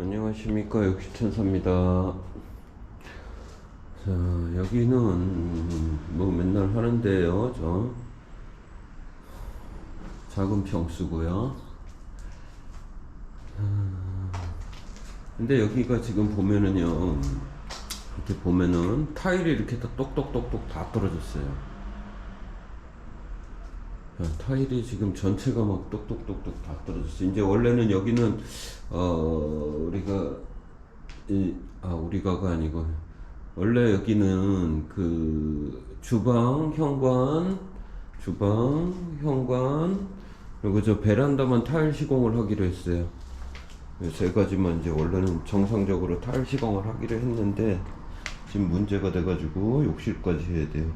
안녕하십니까, 역시천사입니다. 자, 여기는 뭐 맨날 하는데요. 작은 평수고요. 근데 여기가 지금 보면은요, 이렇게 보면은 타일이 이렇게 다 똑똑똑똑 다 떨어졌어요. 자, 타일이 지금 전체가 막 똑똑똑똑 다 떨어졌어요. 이제 원래는 여기는 우리가가 아니고, 원래 여기는 그 주방, 현관, 그리고 저 베란다만 타일 시공을 하기로 했어요. 세 가지만 이제 원래는 정상적으로 타일 시공을 하기로 했는데 지금 문제가 돼가지고 욕실까지 해야 돼요.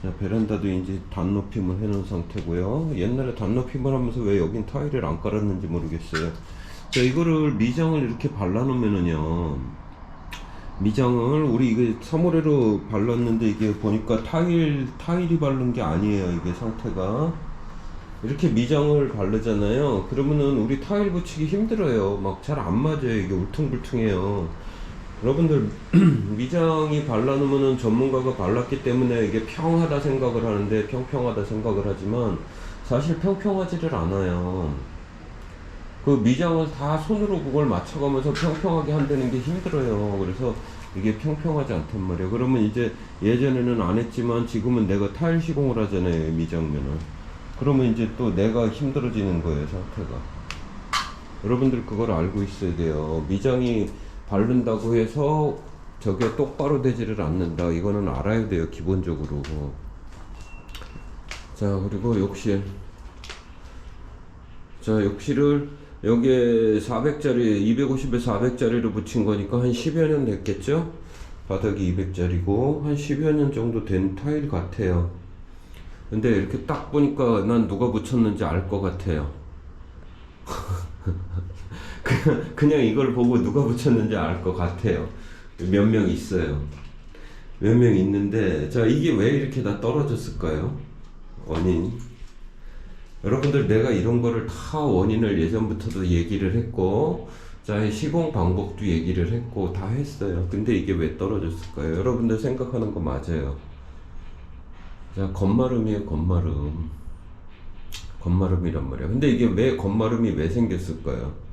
자, 베란다도 이제 단높임을 해놓은 상태고요. 옛날에 단높임을 하면서 왜 여긴 타일을 안 깔았는지 모르겠어요. 자, 이거를 미장을 이렇게 발라놓으면은요, 미장을 우리 이게 3호레로 발랐는데 이게 보니까 타일이 바른 게 아니에요. 이게 상태가 이렇게 미장을 바르잖아요. 그러면은 우리 타일 붙이기 힘들어요. 막 잘 안 맞아요. 이게 울퉁불퉁해요. 여러분들 미장이 발라놓으면은 전문가가 발랐기 때문에 이게 평하다 생각을 하는데, 평평하다 생각을 하지만 사실 평평하지를 않아요. 그 미장을 다 손으로 그걸 맞춰가면서 평평하게 한다는 게 힘들어요. 그래서 이게 평평하지 않단 말이에요. 그러면 이제 예전에는 안 했지만 지금은 내가 타일 시공을 하잖아요, 미장면을. 그러면 이제 또 내가 힘들어지는 거예요, 상태가. 여러분들 그걸 알고 있어야 돼요. 미장이 바른다고 해서 저게 똑바로 되지를 않는다. 이거는 알아야 돼요, 기본적으로. 자, 그리고 욕실. 자, 욕실을 여기에 400짜리, 250에 400짜리로 붙인 거니까 한 10여 년 됐겠죠? 바닥이 200짜리고 한 10여 년 정도 된 타일 같아요. 근데 이렇게 딱 보니까 난 누가 붙였는지 알 것 같아요. 그냥 이걸 보고 누가 붙였는지 알 것 같아요. 몇 명 있어요. 몇 명 있는데, 자, 이게 왜 이렇게 다 떨어졌을까요? 원인. 여러분들, 내가 이런 거를 다 원인을 예전부터도 얘기를 했고, 자, 시공 방법도 얘기를 했고 다 했어요. 근데 이게 왜 떨어졌을까요? 여러분들 생각하는 거 맞아요. 자, 겉마름이에요, 겉마름. 겉마름이란 말이야. 근데 이게 왜 겉마름이 왜 생겼을까요?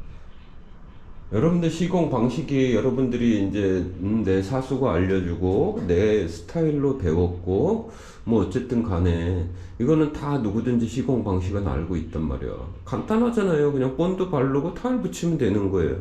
여러분들 시공 방식이, 여러분들이 이제 내 사수가 알려주고 내 스타일로 배웠고 뭐 어쨌든 간에 이거는 다 누구든지 시공 방식은 알고 있단 말이야. 간단하잖아요. 그냥 본드 바르고 타일 붙이면 되는 거예요.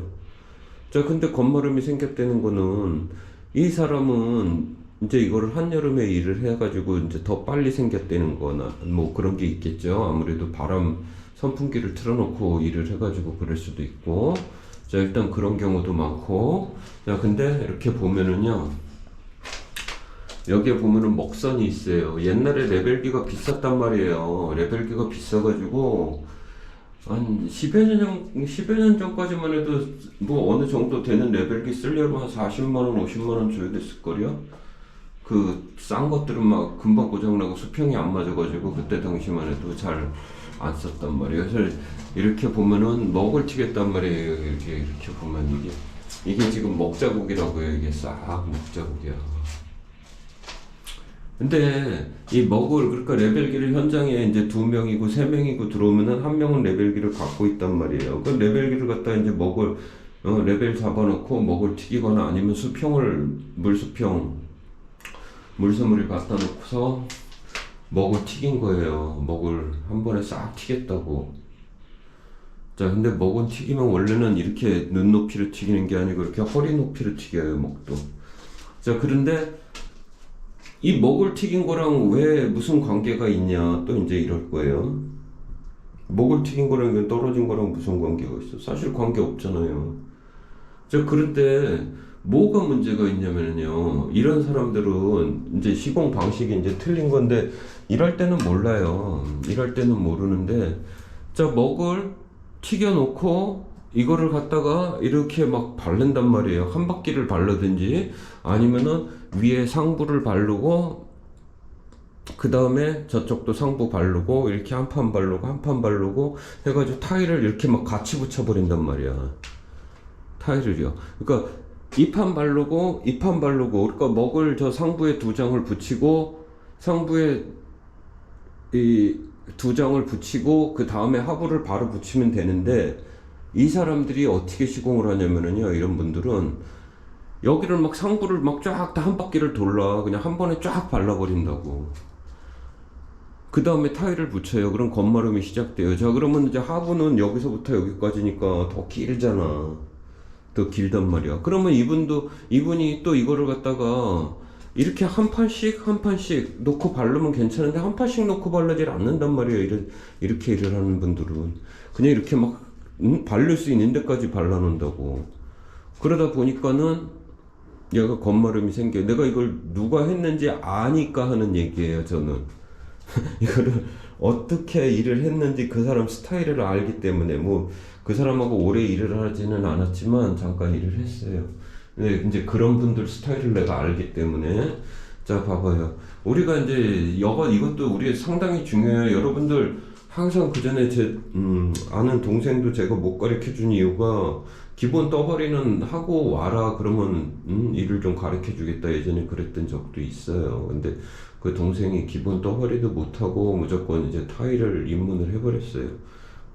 자, 근데 겉마름이 생겼다는 거는 이 사람은 이제 이거를 한여름에 일을 해가지고 이제 더 빨리 생겼다는 거나 뭐 그런 게 있겠죠. 아무래도 바람 선풍기를 틀어놓고 일을 해가지고 그럴 수도 있고. 자, 일단 그런 경우도 많고. 자, 근데 이렇게 보면은요, 여기에 보면은 먹선이 있어요. 옛날에 레벨기가 비쌌단 말이에요. 레벨기가 비싸가지고 한 10여 년 전까지만 해도 뭐 어느 정도 되는 레벨기 쓰려면 한 40만원, 50만원 줘야 됐을걸요? 그 싼 것들은 막 금방 고장나고 수평이 안 맞아가지고 그때 당시만 해도 잘 안 썼단 말이에요. 그래서 이렇게 보면은 먹을 튀겼단 말이에요. 이렇게 보면 이게 지금 먹자국이라고요. 이게 싹 먹자국이야. 근데 이 먹을, 그러니까 레벨기를 현장에 이제 2명이고 3명이고 들어오면은 한 명은 레벨기를 갖고 있단 말이에요. 그 레벨기를 갖다 이제 먹을 레벨 잡아놓고 먹을 튀기거나 아니면 물수물을 갖다 놓고서 먹을 튀긴 거예요. 먹을 한 번에 싹 튀겼다고. 자, 근데 먹은 튀기면 원래는 이렇게 눈높이로 튀기는 게 아니고 이렇게 허리 높이로 튀겨요, 먹도. 자, 그런데 이 먹을 튀긴 거랑 왜 무슨 관계가 있냐, 또 이제 이럴 거예요. 먹을 튀긴 거랑 떨어진 거랑 무슨 관계가 있어? 사실 관계 없잖아요. 자, 그런데 뭐가 문제가 있냐면요, 이런 사람들은 이제 시공 방식이 이제 틀린 건데 일할 때는 몰라요. 일할 때는 모르는데, 자, 먹을 튀겨놓고 이거를 갖다가 이렇게 막 바른단 말이에요. 한 바퀴를 바르든지 아니면은 위에 상부를 바르고 그 다음에 저쪽도 상부 바르고 이렇게 한 판 바르고 한 판 바르고 해가지고 타일을 이렇게 막 같이 붙여버린단 말이야. 타일을요. 그러니까 이판 바르고 그러니까 먹을 저 상부에 두 장을 붙이고 상부에 이 두 장을 붙이고 그 다음에 하부를 바로 붙이면 되는데 이 사람들이 어떻게 시공을 하냐면은요, 이런 분들은 여기를 막 상부를 막 쫙 다 한 바퀴를 돌라 그냥 한 번에 쫙 발라버린다고. 그 다음에 타일을 붙여요. 그럼 겉마름이 시작돼요. 자, 그러면 이제 하부는 여기서부터 여기까지니까 더 길잖아. 더 길단 말이야. 그러면 이분이 또 이거를 갖다가 이렇게 한 판씩 놓고 바르면 괜찮은데 한 판씩 놓고 바르질 않는단 말이에요. 이렇게 일을 하는 분들은 그냥 이렇게 막 바를 수 있는 데까지 발라놓는다고. 그러다 보니까는 얘가 겉마름이 생겨요. 내가 이걸 누가 했는지 아니까 하는 얘기예요, 저는. 이거를 어떻게 일을 했는지 그 사람 스타일을 알기 때문에 뭐 그 사람하고 오래 일을 하지는 않았지만 잠깐 일을 했어요. 근데 이제 그런 분들 스타일을 내가 알기 때문에 자 봐봐요. 우리가 이제 이것도 우리 상당히 중요해요. 여러분들 항상 그 전에 제 아는 동생도 제가 못 가르쳐 준 이유가 기본 떠버리는 하고 와라 그러면 일을 좀 가르쳐 주겠다 예전에 그랬던 적도 있어요. 근데 그 동생이 기본 떠버리도 못하고 무조건 이제 타일을 입문을 해버렸어요.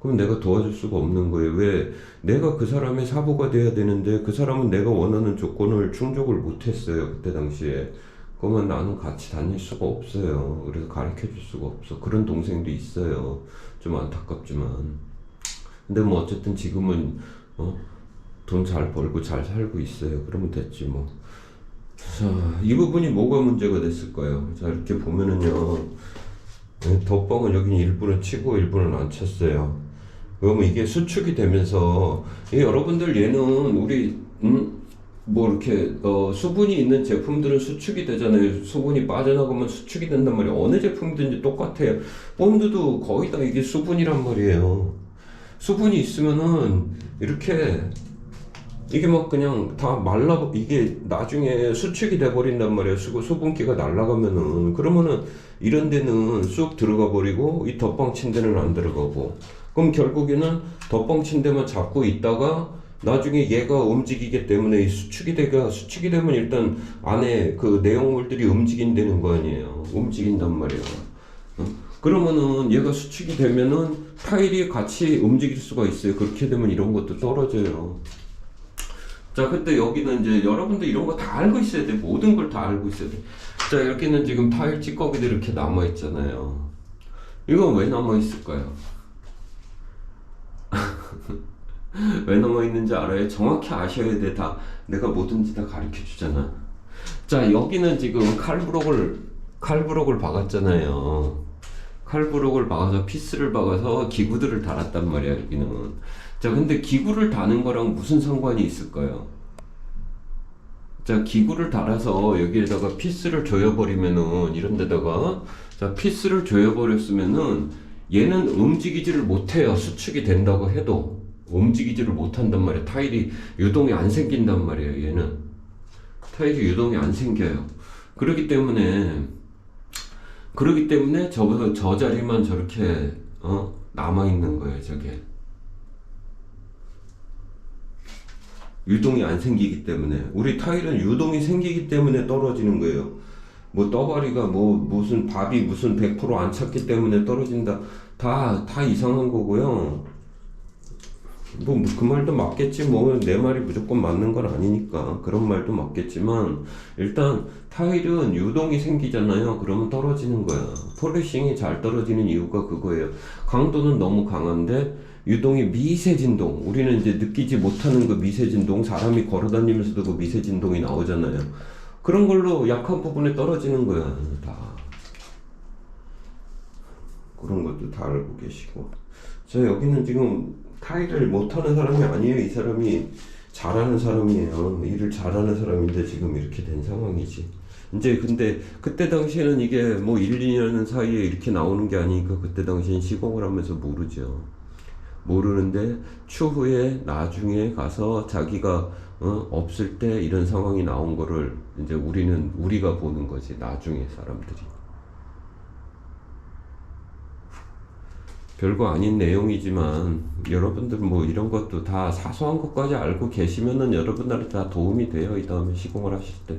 그럼 내가 도와줄 수가 없는 거예요. 왜? 내가 그 사람의 사부가 돼야 되는데 그 사람은 내가 원하는 조건을 충족을 못했어요. 그때 당시에. 그러면 나는 같이 다닐 수가 없어요. 그래서 가르쳐 줄 수가 없어. 그런 동생도 있어요. 좀 안타깝지만. 근데 뭐 어쨌든 지금은 돈 잘 벌고 잘 살고 있어요. 그러면 됐지 뭐. 자, 이 부분이 뭐가 문제가 됐을까요? 자, 이렇게 보면은요. 덧방은 여기는 일부는 치고 일부는 안 쳤어요. 그러면 이게 수축이 되면서 여러분들 얘는 우리 뭐 이렇게 수분이 있는 제품들은 수축이 되잖아요. 수분이 빠져나가면 수축이 된단 말이에요. 어느 제품든지 똑같아요. 본드도 거의 다 이게 수분이란 말이에요. 수분이 있으면은 이렇게 이게 막 그냥 다 이게 나중에 수축이 돼 버린단 말이에요. 수분기가 날아가면은. 그러면은 이런 데는 쑥 들어가 버리고 이 덧방 친 데는 안 들어가고. 그럼 결국에는 덧방 친 데만 잡고 있다가 나중에 얘가 움직이기 때문에 수축이 되면 일단 안에 그 내용물들이 움직인다는 거 아니에요. 움직인단 말이에요. 그러면은 얘가 수축이 되면은 타일이 같이 움직일 수가 있어요. 그렇게 되면 이런 것도 떨어져요. 자, 그때 여기는 이제 여러분들 이런 거 다 알고 있어야 돼. 모든 걸 다 알고 있어야 돼. 자, 여기는 지금 타일 찌꺼기들 이렇게 남아 있잖아요. 이건 왜 남아 있을까요? 왜 남아 있는지 알아요? 정확히 아셔야 돼. 다 내가 뭐든지 다 가르쳐 주잖아. 자, 여기는 지금 칼브록을 박았잖아요. 칼브록을 박아서 피스를 박아서 기구들을 달았단 말이야, 여기는. 자, 근데 기구를 다는 거랑 무슨 상관이 있을까요? 자, 기구를 달아서 여기에다가 피스를 조여버리면은, 이런 데다가, 자, 피스를 조여버렸으면은, 얘는 움직이지를 못해요. 수축이 된다고 해도. 움직이지를 못한단 말이에요. 타일이 유동이 안 생긴단 말이에요, 얘는. 타일이 유동이 안 생겨요. 그렇기 때문에 저 자리만 저렇게, 남아있는 거예요, 저게. 유동이 안 생기기 때문에. 우리 타일은 유동이 생기기 때문에 떨어지는 거예요. 뭐 떠버리가 무슨 밥이 무슨 100% 안 찼기 때문에 떨어진다. 다 이상한 거고요. 뭐 그 말도 맞겠지. 뭐 내 말이 무조건 맞는 건 아니니까 그런 말도 맞겠지만 일단 타일은 유동이 생기잖아요. 그러면 떨어지는 거야. 폴리싱이 잘 떨어지는 이유가 그거예요. 강도는 너무 강한데 유동이 미세 진동, 우리는 이제 느끼지 못하는 그 미세 진동, 사람이 걸어다니면서도 그 미세 진동이 나오잖아요. 그런 걸로 약한 부분에 떨어지는 거야. 다 그런 것도 다 알고 계시고. 자, 여기는 지금 타일을 못하는 사람이 아니에요. 이 사람이 잘하는 사람이에요. 일을 잘하는 사람인데 지금 이렇게 된 상황이지. 이제 근데 그때 당시에는 이게 뭐 1, 2년 사이에 이렇게 나오는 게 아니니까 그때 당시엔 시공을 하면서 모르죠. 모르는데 추후에 나중에 가서 자기가 없을 때 이런 상황이 나온 거를 이제 우리가 보는 거지. 나중에 사람들이. 별거 아닌 내용이지만 여러분들 뭐 이런 것도 다 사소한 것까지 알고 계시면은 여러분들한테 다 도움이 돼요. 이 다음에 시공을 하실 때.